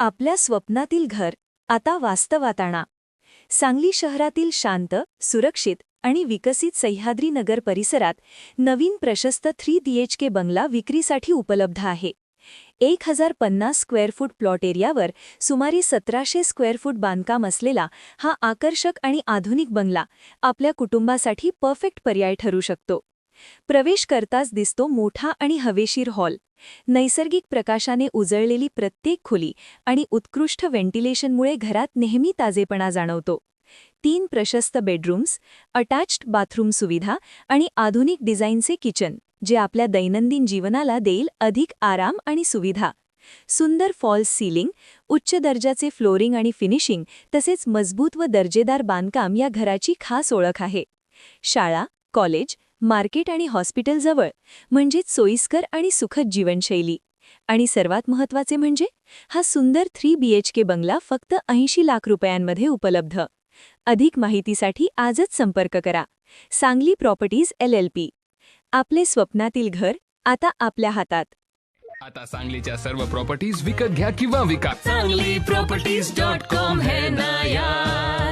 आपल्या स्वप्नातील घर आता वास्तवात आणा. सांगली शहरातील शांत, सुरक्षित आणि विकसित सह्याद्री नगर परिसरात नवीन प्रशस्त 3BHK बंगला विक्रीसाठी उपलब्ध आहे. 1050 स्क्वेअर फूट प्लॉट एरियावर सुमारे 1700 स्क्वेअर फूट बांधकाम असलेला हा आकर्षक आणि आधुनिक बंगला आपल्या कुटुंबासाठी परफेक्ट पर्याय ठरू शकतो. प्रवेश करताच दिसतो मोठा आणि हवेशीर हॉल. नैसर्गिक प्रकाशाने उजळलेली प्रत्येक खोली आणि उत्कृष्ट व्हेंटिलेशनमुळे घरात नेहमी ताजेपणा जाणवतो. 3 प्रशस्त बेडरूम्स, अटॅच्ड बाथरूम सुविधा आणि आधुनिक डिझाईनचे किचन, जे आपल्या दैनंदिन जीवनाला देईल अधिक आराम आणि सुविधा. सुंदर फॉल्स सीलिंग, उच्च दर्जाचे फ्लोरिंग आणि फिनिशिंग तसेच मजबूत व दर्जेदार बांधकाम या घराची खास ओळख आहे. शाळा, कॉलेज, मार्केट आणि हॉस्पिटल जवळ, म्हणजेच सोयीस्कर आणि सुखद जीवनशैली. आणि सर्वात महत्त्वाचे म्हणजे हा सुंदर 3BHK बंगला फक्त 80 लाख रुपयांमध्ये उपलब्ध. अधिक माहितीसाठी आजच संपर्क करा. Sangli properties LLP. आपले स्वप्नातील घर आता आपल्या हातात. आता सांगलीच्या सर्व प्रॉपर्टीज विकत घ्या किंवा विका. सांगली properties.com है ना यार.